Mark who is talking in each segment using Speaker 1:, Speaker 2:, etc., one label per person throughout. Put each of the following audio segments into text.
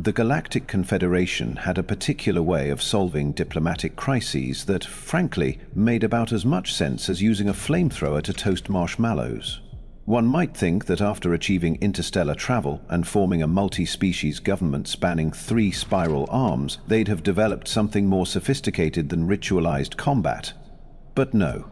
Speaker 1: The Galactic Confederation had a particular way of solving diplomatic crises that, frankly, made about as much sense as using a flamethrower to toast marshmallows. One might think that after achieving interstellar travel and forming a multi-species government spanning 3 spiral arms, they'd have developed something more sophisticated than ritualized combat. But no.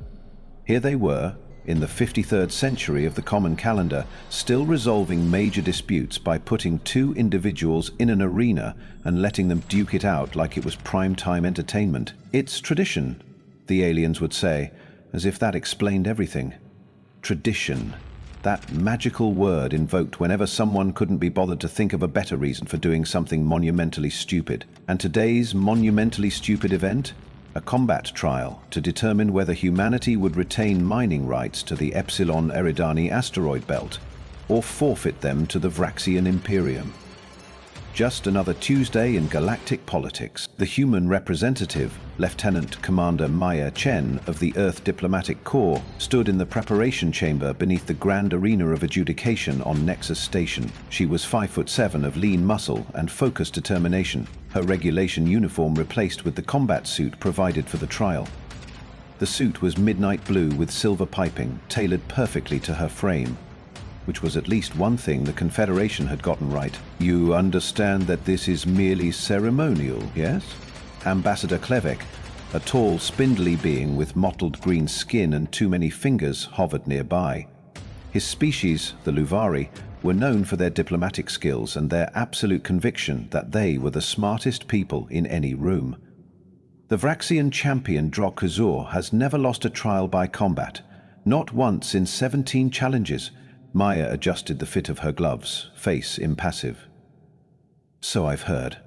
Speaker 1: Here they were, in the 53rd century of the Common Calendar, still resolving major disputes by putting 2 individuals in an arena and letting them duke it out like it was prime-time entertainment. It's tradition, the aliens would say, as if that explained everything. Tradition. That magical word invoked whenever someone couldn't be bothered to think of a better reason for doing something monumentally stupid. And today's monumentally stupid event? A combat trial to determine whether humanity would retain mining rights to the Epsilon Eridani asteroid belt, or forfeit them to the Vraxian Imperium. Just another Tuesday in galactic politics. The human representative, Lieutenant Commander Maya Chen of the Earth Diplomatic Corps, stood in the preparation chamber beneath the grand arena of adjudication on Nexus Station. She was 5'7" of lean muscle and focused determination, her regulation uniform replaced with the combat suit provided for the trial. The suit was midnight blue with silver piping, tailored perfectly to her frame, which was at least one thing the Confederation had gotten right. You understand that this is merely ceremonial, yes? Ambassador Klevek, a tall, spindly being with mottled green skin and too many fingers, hovered nearby. His species, the Luvari, were known for their diplomatic skills and their absolute conviction that they were the smartest people in any room. The Vraxian champion Drok Hazur has never lost a trial by combat, not once in 17 challenges. Maya adjusted the fit of her gloves, face impassive. So I've heard.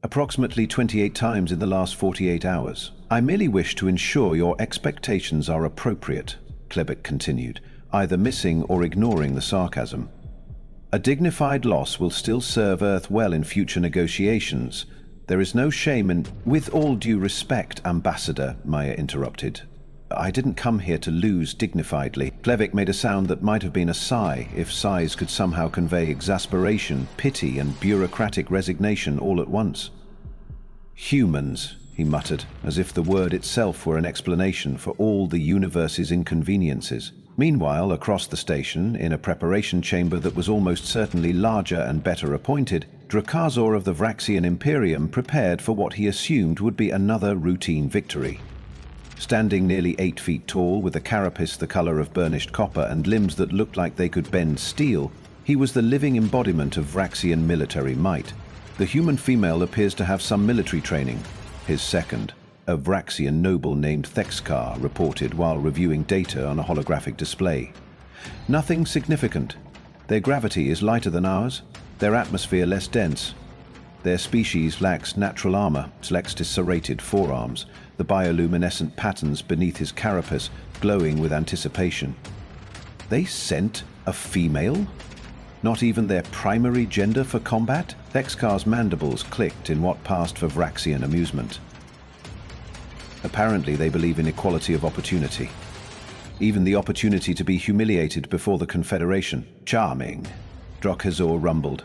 Speaker 1: Approximately 28 times in the last 48 hours. I merely wish to ensure your expectations are appropriate, Klebek continued, either missing or ignoring the sarcasm. A dignified loss will still serve Earth well in future negotiations. There is no shame in— With all due respect, Ambassador, Maya interrupted. I didn't come here to lose dignifiedly. Klevik made a sound that might have been a sigh, if sighs could somehow convey exasperation, pity, and bureaucratic resignation all at once. Humans, he muttered, as if the word itself were an explanation for all the universe's inconveniences. Meanwhile, across the station, in a preparation chamber that was almost certainly larger and better appointed, Drakazor of the Vraxian Imperium prepared for what he assumed would be another routine victory. Standing nearly 8 feet tall, with a carapace the color of burnished copper and limbs that looked like they could bend steel, he was the living embodiment of Vraxian military might. The human female appears to have some military training. His second, a Vraxian noble named Thexkar, reported while reviewing data on a holographic display. Nothing significant. Their gravity is lighter than ours, their atmosphere less dense. Their species lacks natural armor, Slextis serrated forearms, the bioluminescent patterns beneath his carapace glowing with anticipation. They sent a female? Not even their primary gender for combat? Thexkar's mandibles clicked in what passed for Vraxian amusement. Apparently they believe in equality of opportunity. Even the opportunity to be humiliated before the Confederation. Charming, Drok Hazur rumbled.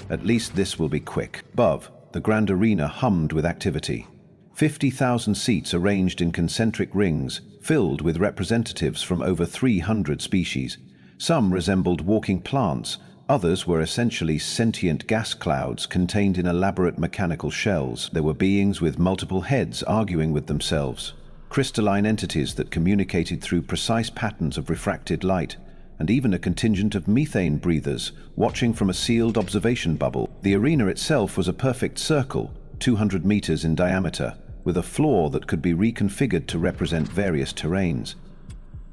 Speaker 1: At least this will be quick. Above, the grand arena hummed with activity. 50,000 seats arranged in concentric rings, filled with representatives from over 300 species. Some resembled walking plants, others were essentially sentient gas clouds contained in elaborate mechanical shells. There were beings with multiple heads arguing with themselves, crystalline entities that communicated through precise patterns of refracted light, and even a contingent of methane breathers watching from a sealed observation bubble. The arena itself was a perfect circle, 200 meters in diameter, with a floor that could be reconfigured to represent various terrains.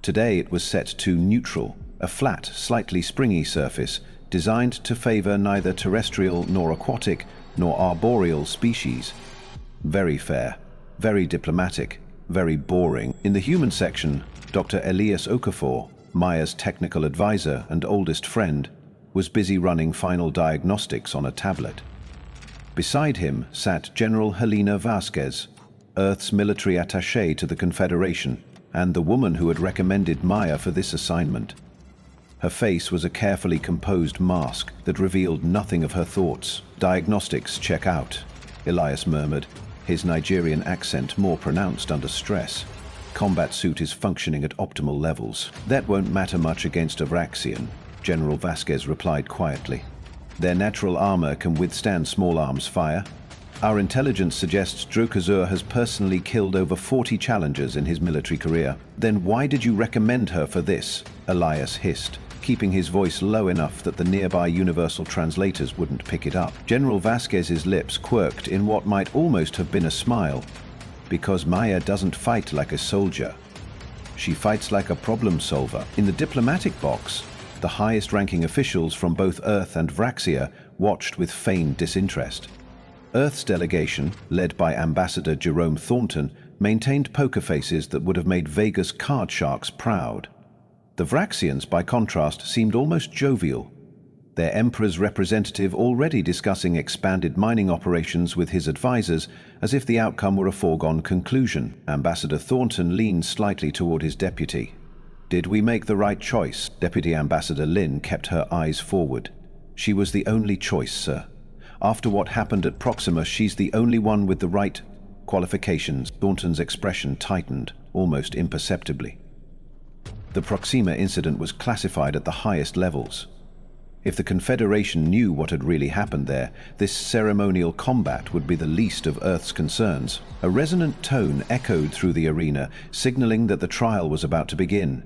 Speaker 1: Today it was set to neutral, a flat, slightly springy surface designed to favor neither terrestrial nor aquatic nor arboreal species. Very fair, very diplomatic, very boring. In the human section, Dr. Elias Okafor, Maya's technical advisor and oldest friend, was busy running final diagnostics on a tablet. Beside him sat General Helena Vasquez, Earth's military attaché to the Confederation, and the woman who had recommended Maya for this assignment. Her face was a carefully composed mask that revealed nothing of her thoughts. "Diagnostics check out," Elias murmured, his Nigerian accent more pronounced under stress. "Combat suit is functioning at optimal levels." "That won't matter much against a Vraxian," General Vasquez replied quietly. "Their natural armor can withstand small arms fire. Our intelligence suggests Drokazur has personally killed over 40 challengers in his military career." "Then why did you recommend her for this?" Elias hissed, keeping his voice low enough that the nearby universal translators wouldn't pick it up. General Vasquez's lips quirked in what might almost have been a smile. "Because Maya doesn't fight like a soldier. She fights like a problem solver." In the diplomatic box, the highest-ranking officials from both Earth and Vraxia watched with feigned disinterest. Earth's delegation, led by Ambassador Jerome Thornton, maintained poker faces that would have made Vegas card sharks proud. The Vraxians, by contrast, seemed almost jovial, their Emperor's representative already discussing expanded mining operations with his advisors as if the outcome were a foregone conclusion. Ambassador Thornton leaned slightly toward his deputy. "Did we make the right choice?" Deputy Ambassador Lin kept her eyes forward. "She was the only choice, sir. After what happened at Proxima, she's the only one with the right qualifications." Thornton's expression tightened, almost imperceptibly. The Proxima incident was classified at the highest levels. If the Confederation knew what had really happened there, this ceremonial combat would be the least of Earth's concerns. A resonant tone echoed through the arena, signaling that the trial was about to begin.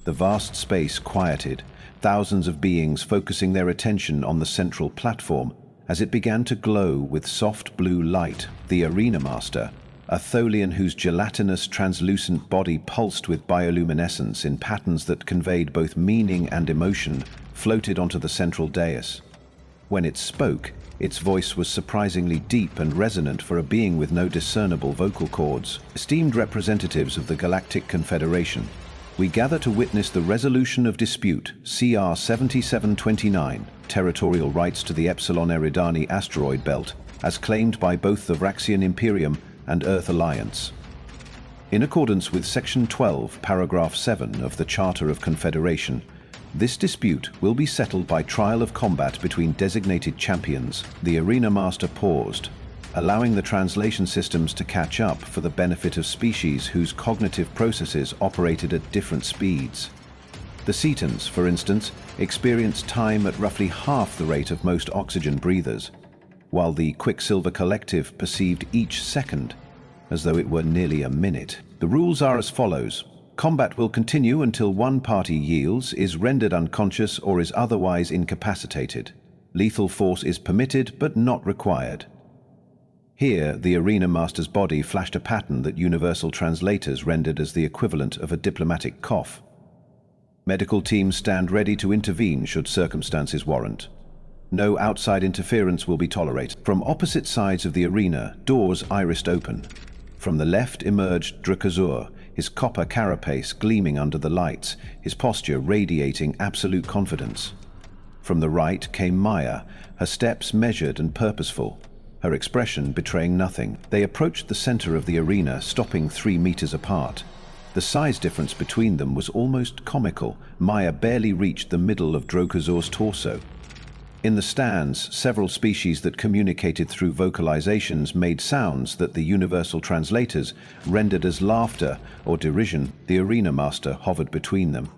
Speaker 1: The vast space quieted, thousands of beings focusing their attention on the central platform as it began to glow with soft blue light. The Arena Master, a Tholian whose gelatinous, translucent body pulsed with bioluminescence in patterns that conveyed both meaning and emotion, floated onto the central dais. When it spoke, its voice was surprisingly deep and resonant for a being with no discernible vocal cords. "Esteemed representatives of the Galactic Confederation, we gather to witness the resolution of dispute CR 7729, territorial rights to the Epsilon Eridani asteroid belt, as claimed by both the Vraxian Imperium and Earth Alliance. In accordance with Section 12, Paragraph 7 of the Charter of Confederation, this dispute will be settled by trial of combat between designated champions." The Arena Master paused, allowing the translation systems to catch up for the benefit of species whose cognitive processes operated at different speeds. The Cetans, for instance, experienced time at roughly half the rate of most oxygen breathers, while the Quicksilver Collective perceived each second as though it were nearly a minute. The rules are as follows. Combat will continue until one party yields, is rendered unconscious, or is otherwise incapacitated. Lethal force is permitted but not required. Here, the Arena Master's body flashed a pattern that universal translators rendered as the equivalent of a diplomatic cough. Medical teams stand ready to intervene should circumstances warrant. No outside interference will be tolerated. From opposite sides of the arena, doors irised open. From the left emerged Drokazur, his copper carapace gleaming under the lights, his posture radiating absolute confidence. From the right came Maya, her steps measured and purposeful, her expression betraying nothing. They approached the center of the arena, stopping 3 meters apart. The size difference between them was almost comical. Maya barely reached the middle of Drokazur's torso. In the stands, several species that communicated through vocalizations made sounds that the universal translators rendered as laughter or derision. The Arena Master hovered between them.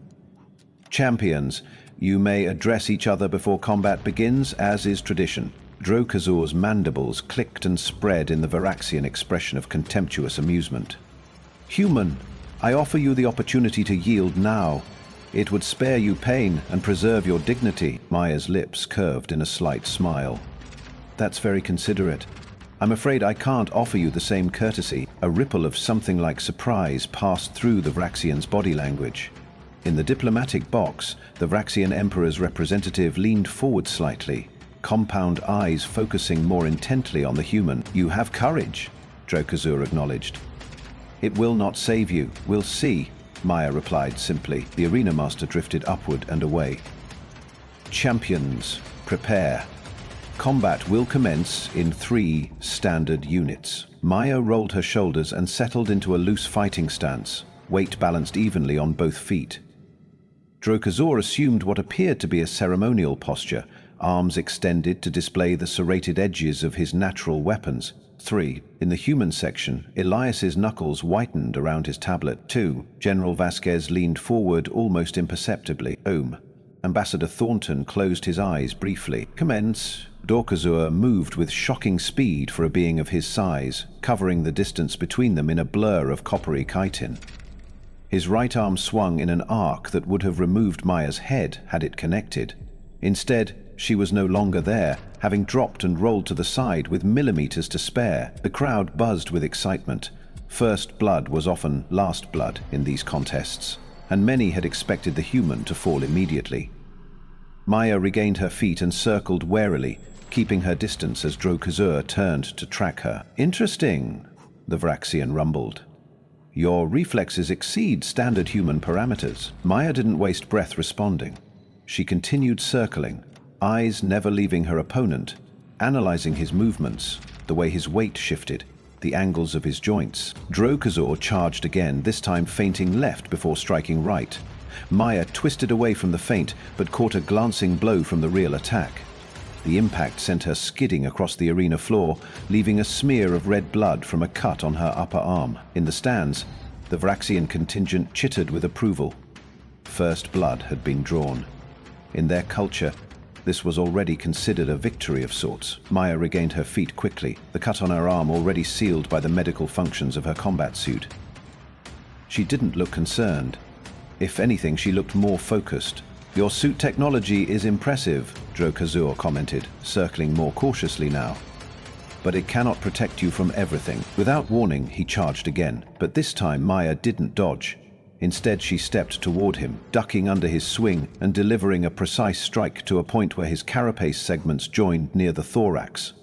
Speaker 1: "Champions, you may address each other before combat begins, as is tradition." Drokazur's mandibles clicked and spread in the Varaxian expression of contemptuous amusement. "Human, I offer you the opportunity to yield now. It would spare you pain and preserve your dignity." Maya's lips curved in a slight smile. "That's very considerate. I'm afraid I can't offer you the same courtesy." A ripple of something like surprise passed through the Vraxian's body language. In the diplomatic box, the Vraxian Emperor's representative leaned forward slightly, compound eyes focusing more intently on the human. "You have courage," Drokazur acknowledged. "It will not save you. We'll see," Maya replied simply. The Arena Master drifted upward and away. "Champions, prepare. Combat will commence in 3 standard units." Maya rolled her shoulders and settled into a loose fighting stance, weight balanced evenly on both feet. Drokazor assumed what appeared to be a ceremonial posture, arms extended to display the serrated edges of his natural weapons. 3. In the human section, Elias's knuckles whitened around his tablet. 2. General Vasquez leaned forward almost imperceptibly. Ambassador Thornton closed his eyes briefly. Commence. Drokazor moved with shocking speed for a being of his size, covering the distance between them in a blur of coppery chitin. His right arm swung in an arc that would have removed Maya's head had it connected. Instead, she was no longer there, having dropped and rolled to the side with millimeters to spare. The crowd buzzed with excitement. First blood was often last blood in these contests, and many had expected the human to fall immediately. Maya regained her feet and circled warily, keeping her distance as Drokazor turned to track her. Interesting, the Vraxian rumbled. Your reflexes exceed standard human parameters. Maya didn't waste breath responding. She continued circling, eyes never leaving her opponent, analyzing his movements, the way his weight shifted, the angles of his joints. Drokazor charged again, this time feinting left before striking right. Maya twisted away from the feint, but caught a glancing blow from the real attack. The impact sent her skidding across the arena floor, leaving a smear of red blood from a cut on her upper arm. In the stands, the Vraxian contingent chittered with approval. First blood had been drawn. In their culture, this was already considered a victory of sorts. Maya regained her feet quickly, the cut on her arm already sealed by the medical functions of her combat suit. She didn't look concerned. If anything, she looked more focused. Your suit technology is impressive, Drokazor commented, circling more cautiously now. But it cannot protect you from everything. Without warning, he charged again, but this time Maya didn't dodge. Instead, she stepped toward him, ducking under his swing and delivering a precise strike to a point where his carapace segments joined near the thorax.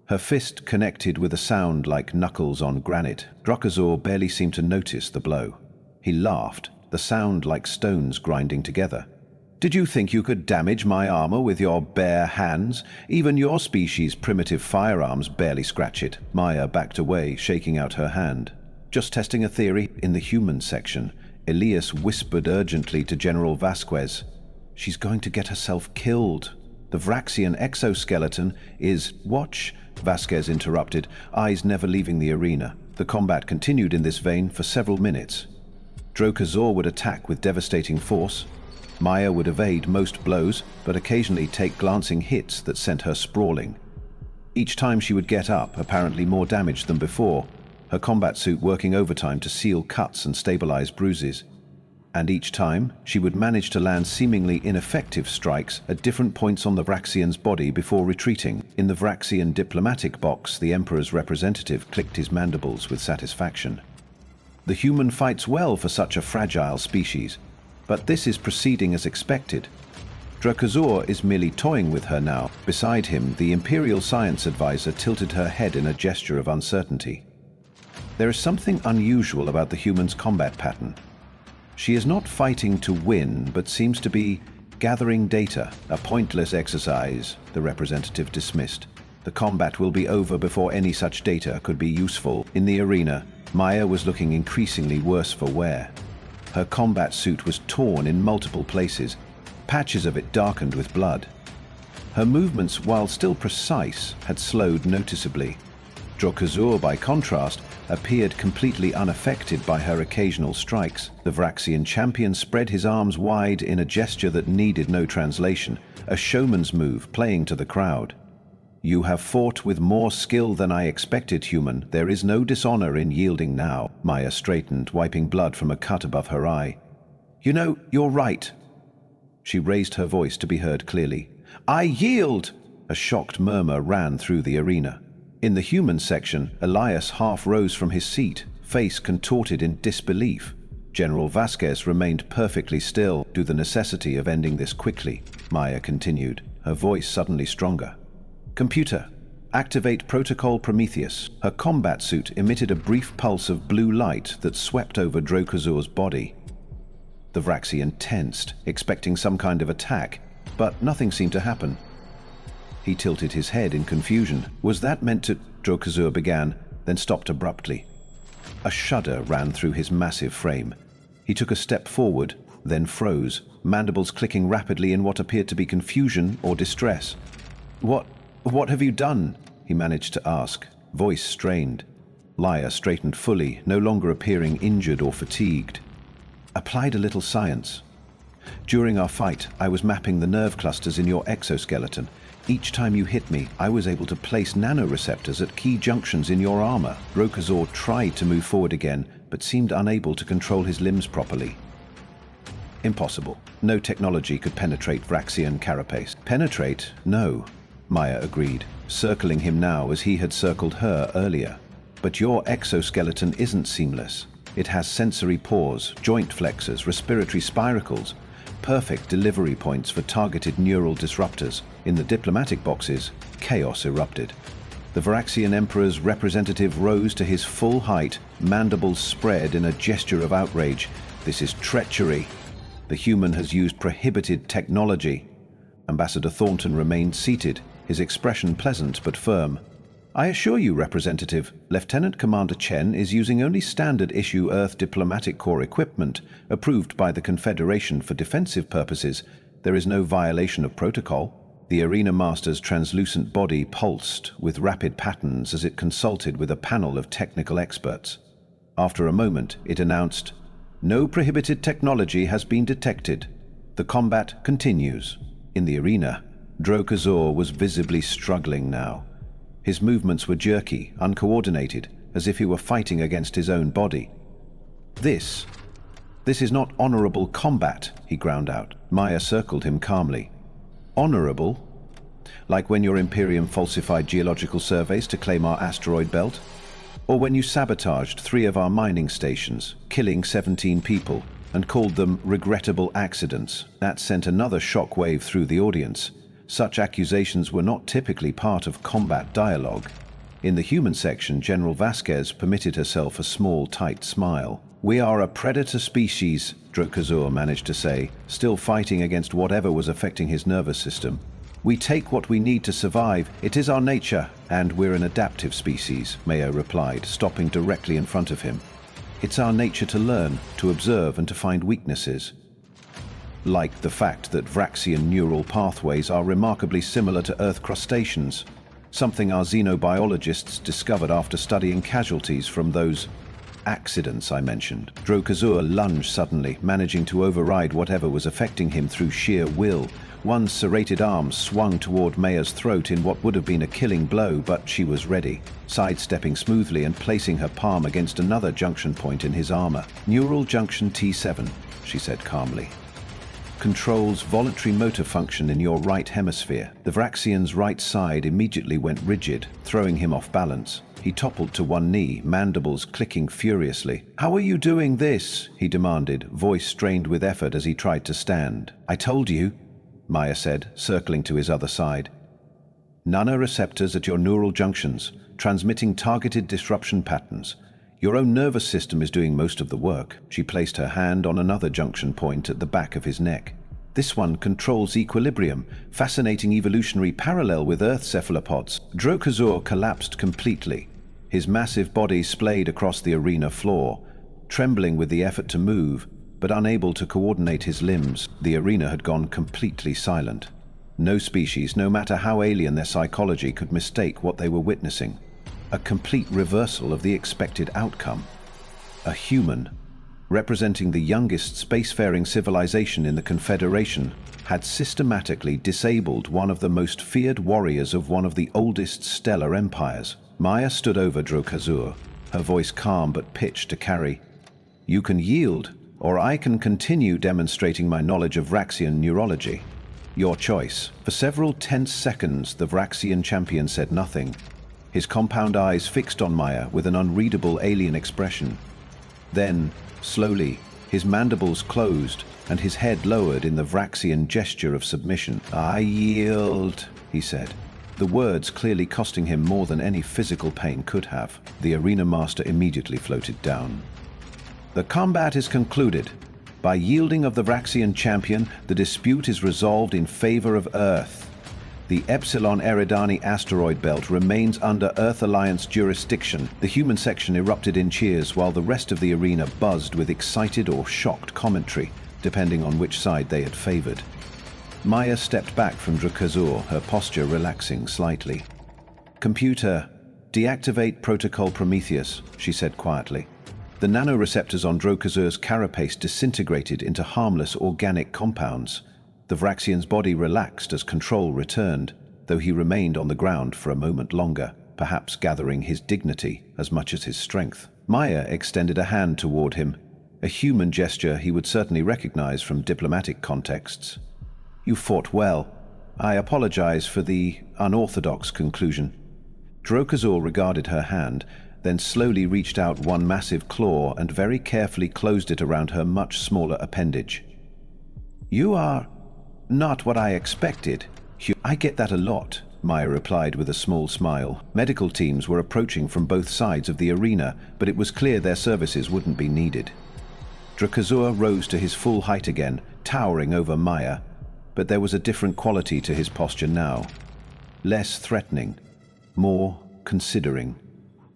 Speaker 1: Her fist connected with a sound like knuckles on granite. Drokazor barely seemed to notice the blow. He laughed, the sound like stones grinding together. Did you think you could damage my armor with your bare hands? Even your species' primitive firearms barely scratch it. Maya backed away, shaking out her hand. Just testing a theory. In the human section, Elias whispered urgently to General Vasquez. She's going to get herself killed. The Vraxian exoskeleton is... Watch, Vasquez interrupted, eyes never leaving the arena. The combat continued in this vein for several minutes. Drokazor would attack with devastating force. Maya would evade most blows, but occasionally take glancing hits that sent her sprawling. Each time she would get up, apparently more damaged than before, her combat suit working overtime to seal cuts and stabilize bruises. And each time, she would manage to land seemingly ineffective strikes at different points on the Vraxian's body before retreating. In the Vraxian diplomatic box, the Emperor's representative clicked his mandibles with satisfaction. The human fights well for such a fragile species, but this is proceeding as expected. Drokazor is merely toying with her now. Beside him, the Imperial Science Advisor tilted her head in a gesture of uncertainty. There is something unusual about the human's combat pattern. She is not fighting to win, but seems to be gathering data. A pointless exercise, the representative dismissed. The combat will be over before any such data could be useful. In the arena, Maya was looking increasingly worse for wear. Her combat suit was torn in multiple places, patches of it darkened with blood. Her movements, while still precise, had slowed noticeably. Drokazor, by contrast, appeared completely unaffected by her occasional strikes. The Vraxian champion spread his arms wide in a gesture that needed no translation, a showman's move playing to the crowd. You have fought with more skill than I expected, human. There is no dishonor in yielding now. Maya straightened, wiping blood from a cut above her eye. You know, you're right. She raised her voice to be heard clearly. I yield! A shocked murmur ran through the arena. In the human section, Elias half rose from his seat, face contorted in disbelief. General Vasquez remained perfectly still due to the necessity of ending this quickly. Maya continued, her voice suddenly stronger. Computer, activate Protocol Prometheus. Her combat suit emitted a brief pulse of blue light that swept over Drokazor's body. The Vraxian tensed, expecting some kind of attack, but nothing seemed to happen. He tilted his head in confusion. Was that meant to... Drokazor began, then stopped abruptly. A shudder ran through his massive frame. He took a step forward, then froze, mandibles clicking rapidly in what appeared to be confusion or distress. What have you done?" he managed to ask, voice strained. Laya straightened fully, no longer appearing injured or fatigued. "Applied a little science. During our fight, I was mapping the nerve clusters in your exoskeleton. Each time you hit me, I was able to place nanoreceptors at key junctions in your armor." Drokazor tried to move forward again, but seemed unable to control his limbs properly. "Impossible. No technology could penetrate Vraxian carapace." "Penetrate? No," Maya agreed, circling him now as he had circled her earlier. "But your exoskeleton isn't seamless. It has sensory pores, joint flexors, respiratory spiracles, perfect delivery points for targeted neural disruptors." In the diplomatic boxes, chaos erupted. The Vraxian Emperor's representative rose to his full height, mandibles spread in a gesture of outrage. "This is treachery. The human has used prohibited technology." Ambassador Thornton remained seated, his expression pleasant but firm. "I assure you, Representative, Lieutenant Commander Chen is using only standard-issue Earth Diplomatic Corps equipment approved by the Confederation for defensive purposes. There is no violation of protocol." The Arena Master's translucent body pulsed with rapid patterns as it consulted with a panel of technical experts. After a moment, it announced, "No prohibited technology has been detected. The combat continues." In the arena, Drokazor was visibly struggling now. His movements were jerky, uncoordinated, as if he were fighting against his own body. This is not honorable combat," he ground out. Maya circled him calmly. "Honorable? Like when your Imperium falsified geological surveys to claim our asteroid belt? Or when you sabotaged 3 of our mining stations, killing 17 people, and called them regrettable accidents?" That sent another shockwave through the audience. Such accusations were not typically part of combat dialogue. In the human section, General Vasquez permitted herself a small, tight smile. "We are a predator species," Drokazor managed to say, still fighting against whatever was affecting his nervous system. "We take what we need to survive. It is our nature, and we're an adaptive species," Mayo replied, stopping directly in front of him. "It's our nature to learn, to observe, and to find weaknesses. Like the fact that Vraxian neural pathways are remarkably similar to Earth crustaceans, something our xenobiologists discovered after studying casualties from those accidents I mentioned." Drokazor lunged suddenly, managing to override whatever was affecting him through sheer will. One serrated arm swung toward Maya's throat in what would have been a killing blow, but she was ready, sidestepping smoothly and placing her palm against another junction point in his armor. "Neural junction T7, she said calmly. "Controls voluntary motor function in your right hemisphere." The Vraxian's right side immediately went rigid, throwing him off balance. He toppled to one knee, mandibles clicking furiously. "How are you doing this?" he demanded, voice strained with effort as he tried to stand. "I told you," Maya said, circling to his other side. "Nanoreceptors at your neural junctions, transmitting targeted disruption patterns. Your own nervous system is doing most of the work." She placed her hand on another junction point at the back of his neck. "This one controls equilibrium, fascinating evolutionary parallel with Earth cephalopods." Drokazor collapsed completely, his massive body splayed across the arena floor, trembling with the effort to move, but unable to coordinate his limbs. The arena had gone completely silent. No species, no matter how alien their psychology, could mistake what they were witnessing. A complete reversal of the expected outcome. A human, representing the youngest spacefaring civilization in the Confederation, had systematically disabled one of the most feared warriors of one of the oldest stellar empires. Maya stood over Drokazor, her voice calm but pitched to carry. "You can yield, or I can continue demonstrating my knowledge of Vraxian neurology. Your choice." For several tense seconds, the Vraxian champion said nothing, his compound eyes fixed on Maya with an unreadable alien expression. Then, slowly, his mandibles closed and his head lowered in the Vraxian gesture of submission. "I yield," he said, the words clearly costing him more than any physical pain could have. The arena master immediately floated down. "The combat is concluded. By yielding of the Vraxian champion, the dispute is resolved in favor of Earth. The Epsilon Eridani asteroid belt remains under Earth Alliance jurisdiction." The human section erupted in cheers while the rest of the arena buzzed with excited or shocked commentary. depending on which side they had favored. Maya stepped back from Drakazor, her posture relaxing slightly. "Computer, deactivate Protocol Prometheus," she said quietly. The nanoreceptors on Drakazor's carapace disintegrated into harmless organic compounds. The Vraxian's body relaxed as control returned, though he remained on the ground for a moment longer, perhaps gathering his dignity as much as his strength. Maya extended a hand toward him, a human gesture he would certainly recognize from diplomatic contexts. "You fought well. I apologize for the unorthodox conclusion." Drakazor regarded her hand, then slowly reached out one massive claw and very carefully closed it around her much smaller appendage. "You are not what I expected." "I get that a lot," Maya replied with a small smile. Medical teams were approaching from both sides of the arena, but it was clear their services wouldn't be needed. Drakazor rose to his full height again, towering over Maya, but there was a different quality to his posture now. Less threatening, more considering.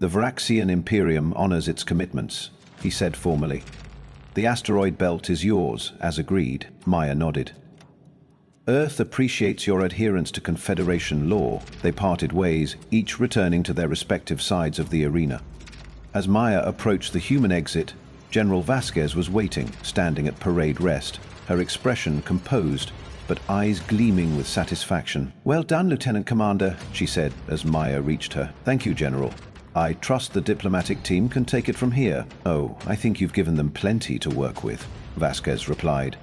Speaker 1: "The Vraxian Imperium honors its commitments," he said formally. "The asteroid belt is yours, as agreed." Maya nodded. "Earth appreciates your adherence to Confederation law." They parted ways, each returning to their respective sides of the arena. As Maya approached the human exit, General Vasquez was waiting, standing at parade rest, her expression composed, but eyes gleaming with satisfaction. "Well done, Lieutenant Commander," she said as Maya reached her. "Thank you, General. I trust the diplomatic team can take it from here." "Oh, I think you've given them plenty to work with," Vasquez replied.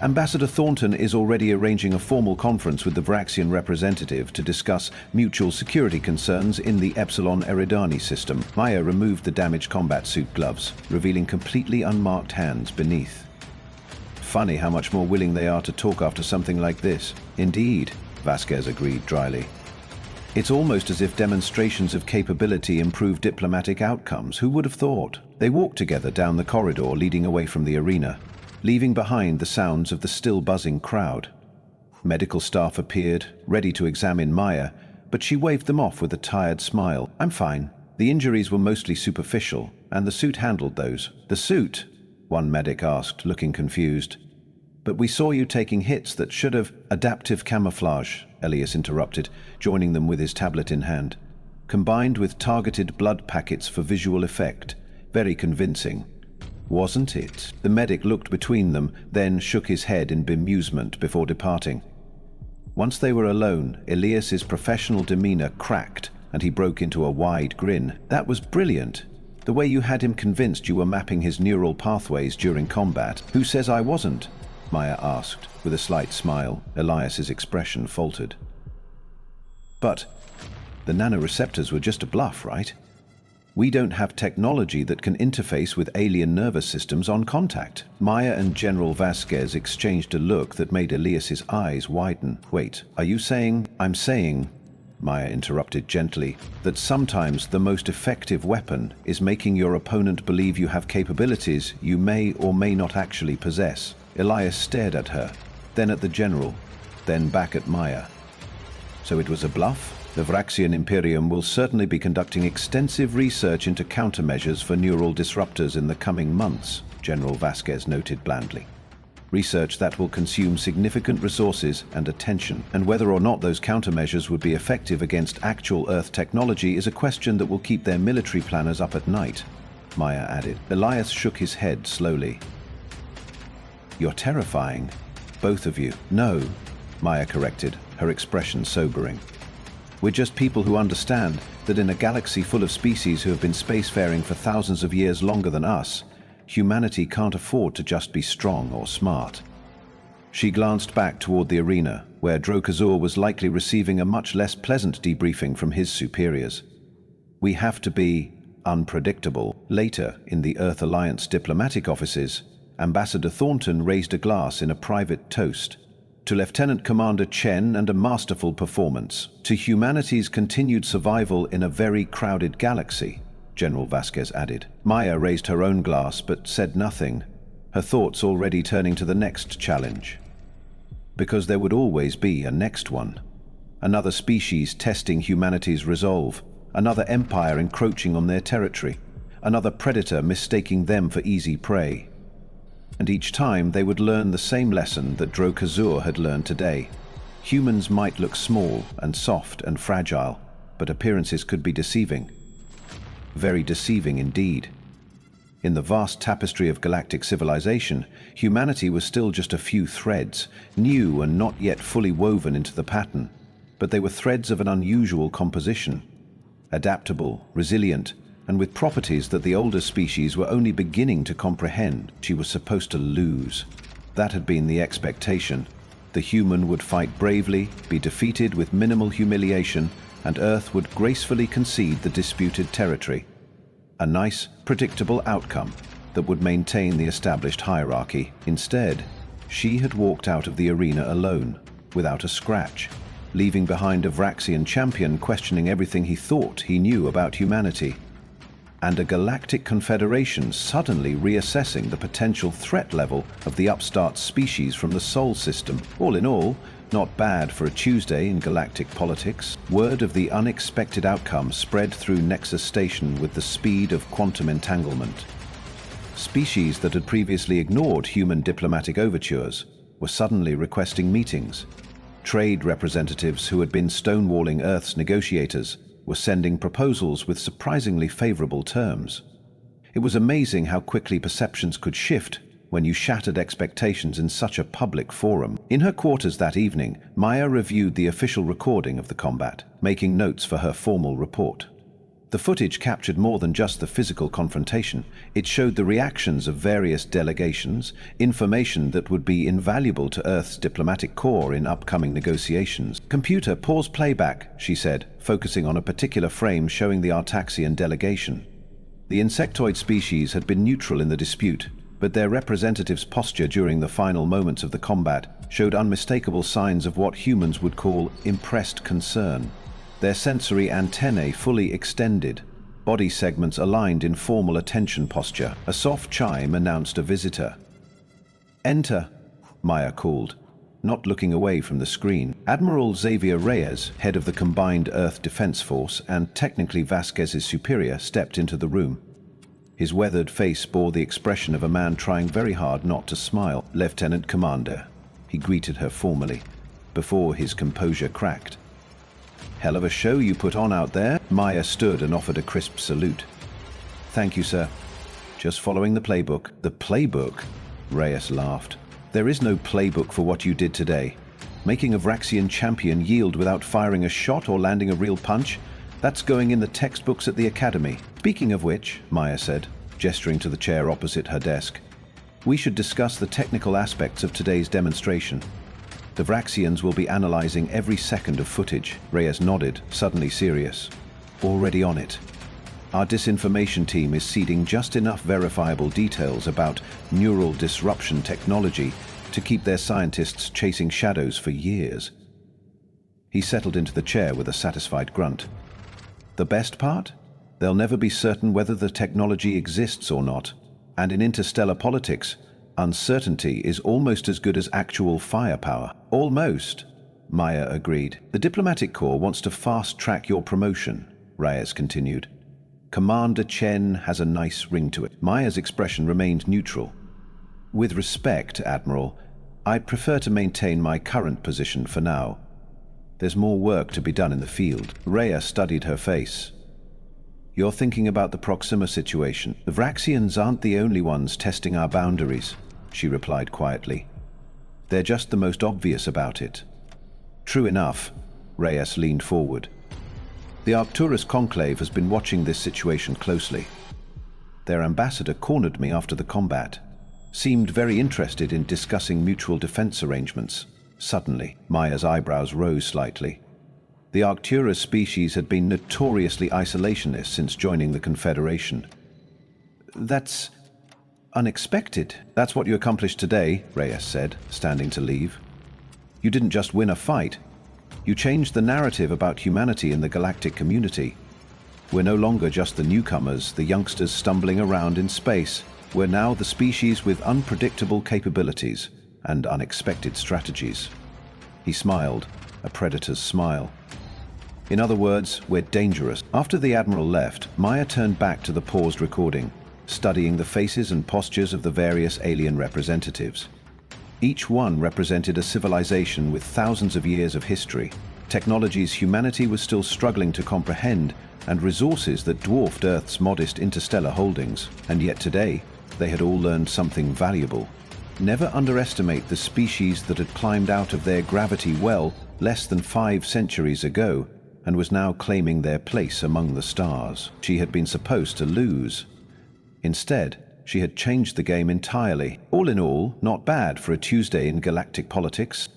Speaker 1: "Ambassador Thornton is already arranging a formal conference with the Vraxian representative to discuss mutual security concerns in the Epsilon Eridani system." Maya removed the damaged combat suit gloves, revealing completely unmarked hands beneath. "Funny how much more willing they are to talk after something like this." "Indeed," Vasquez agreed dryly. "It's almost as if demonstrations of capability improve diplomatic outcomes. Who would have thought?" They walked together down the corridor leading away from the arena, leaving behind the sounds of the still buzzing crowd. Medical staff appeared, ready to examine Maya, but she waved them off with a tired smile. "I'm fine. The injuries were mostly superficial, and the suit handled those." "The suit?" one medic asked, looking confused. "But we saw you taking hits that should have—" "Adaptive camouflage," Elias interrupted, joining them with his tablet in hand. "Combined with targeted blood packets for visual effect. Very convincing. Wasn't it?" The medic looked between them, then shook his head in bemusement before departing. Once they were alone, Elias's professional demeanor cracked, and he broke into a wide grin. "That was brilliant. The way you had him convinced you were mapping his neural pathways during combat." "Who says I wasn't?" Maya asked, with a slight smile. Elias's expression faltered. "But the nanoreceptors were just a bluff, right? We don't have technology that can interface with alien nervous systems on contact." Maya and General Vasquez exchanged a look that made Elias's eyes widen. "Wait, are you saying—" "I'm saying," Maya interrupted gently, "that sometimes the most effective weapon is making your opponent believe you have capabilities you may or may not actually possess." Elias stared at her, then at the general, then back at Maya. "So it was a bluff? The Vraxian Imperium will certainly be conducting extensive research into countermeasures for neural disruptors in the coming months," General Vasquez noted blandly. "Research that will consume significant resources and attention, and whether or not those countermeasures would be effective against actual Earth technology is a question that will keep their military planners up at night," Maya added. Elias shook his head slowly. "You're terrifying, both of you." "No," Maya corrected, her expression sobering. "We're just people who understand that in a galaxy full of species who have been spacefaring for thousands of years longer than us, humanity can't afford to just be strong or smart." She glanced back toward the arena, where Drakazor was likely receiving a much less pleasant debriefing from his superiors. "We have to be unpredictable." Later, in the Earth Alliance diplomatic offices, Ambassador Thornton raised a glass in a private toast. "To Lieutenant Commander Chen and a masterful performance. To humanity's continued survival in a very crowded galaxy," General Vasquez added. Maya raised her own glass but said nothing, her thoughts already turning to the next challenge. Because there would always be a next one. Another species testing humanity's resolve, another empire encroaching on their territory, another predator mistaking them for easy prey. and each time they would learn the same lesson that Drokazur had learned today. Humans might look small and soft and fragile, but appearances could be deceiving. Very deceiving indeed. In the vast tapestry of galactic civilization, humanity was still just a few threads, new and not yet fully woven into the pattern, but they were threads of an unusual composition, adaptable, resilient, and with properties that the older species were only beginning to comprehend. She was supposed to lose. That had been the expectation. The human would fight bravely, be defeated with minimal humiliation, and Earth would gracefully concede the disputed territory. A nice, predictable outcome that would maintain the established hierarchy. Instead, she had walked out of the arena alone, without a scratch, leaving behind a Vraxian champion questioning everything he thought he knew about humanity, and a galactic confederation suddenly reassessing the potential threat level of the upstart species from the Sol system. All in all, not bad for a Tuesday in galactic politics. Word of the unexpected outcome spread through Nexus Station with the speed of quantum entanglement. Species that had previously ignored human diplomatic overtures were suddenly requesting meetings. Trade representatives who had been stonewalling Earth's negotiators were sending proposals with surprisingly favorable terms. It was amazing how quickly perceptions could shift when you shattered expectations in such a public forum. In her quarters that evening, Maya reviewed the official recording of the combat, making notes for her formal report. The footage captured more than just the physical confrontation. It showed the reactions of various delegations, information that would be invaluable to Earth's diplomatic corps in upcoming negotiations. "Computer, pause playback," she said, focusing on a particular frame showing the Artaxian delegation. The insectoid species had been neutral in the dispute, but their representatives' posture during the final moments of the combat showed unmistakable signs of what humans would call impressed concern. Their sensory antennae fully extended, body segments aligned in formal attention posture. A soft chime announced a visitor. "Enter," Maya called, not looking away from the screen. Admiral Xavier Reyes, head of the Combined Earth Defense Force and technically Vasquez's superior, stepped into the room. His weathered face bore the expression of a man trying very hard not to smile. "Lieutenant Commander," he greeted her formally, before his composure cracked. "Hell of a show you put on out there." Maya stood and offered a crisp salute. "Thank you, sir. Just following the playbook." "The playbook?" Reyes laughed. "There is no playbook for what you did today. Making a Vraxian champion yield without firing a shot or landing a real punch? That's going in the textbooks at the Academy." "Speaking of which," Maya said, gesturing to the chair opposite her desk, "we should discuss the technical aspects of today's demonstration. The Vraxians will be analyzing every second of footage." Reyes nodded, suddenly serious. "Already on it. Our disinformation team is seeding just enough verifiable details about neural disruption technology to keep their scientists chasing shadows for years." He settled into the chair with a satisfied grunt. "The best part? They'll never be certain whether the technology exists or not. And in interstellar politics, uncertainty is almost as good as actual firepower." "Almost," Maya agreed. "The diplomatic corps wants to fast-track your promotion," Reyes continued. "Commander Chen has a nice ring to it." Maya's expression remained neutral. "With respect, Admiral, I'd prefer to maintain my current position for now. There's more work to be done in the field." Rhea studied her face. "You're thinking about the Proxima situation. The Vraxians aren't the only ones testing our boundaries," she replied quietly. "They're just the most obvious about it." "True enough." Reyes leaned forward. "The Arcturus Conclave has been watching this situation closely. Their ambassador cornered me after the combat. Seemed very interested in discussing mutual defense arrangements." Suddenly, Maya's eyebrows rose slightly. The Arcturus species had been notoriously isolationist since joining the Confederation. "That's unexpected." "That's what you accomplished today," Reyes said, standing to leave. "You didn't just win a fight. You changed the narrative about humanity in the galactic community. We're no longer just the newcomers, the youngsters stumbling around in space. We're now the species with unpredictable capabilities and unexpected strategies." He smiled, a predator's smile. "In other words, we're dangerous." After the Admiral left, Maya turned back to the paused recording, studying the faces and postures of the various alien representatives. Each one represented a civilization with thousands of years of history, technologies humanity was still struggling to comprehend, and resources that dwarfed Earth's modest interstellar holdings. And yet today, they had all learned something valuable. Never underestimate the species that had climbed out of their gravity well less than 5 centuries ago and was now claiming their place among the stars she had been supposed to lose. Instead, she had changed the game entirely. All in all, not bad for a Tuesday in galactic politics.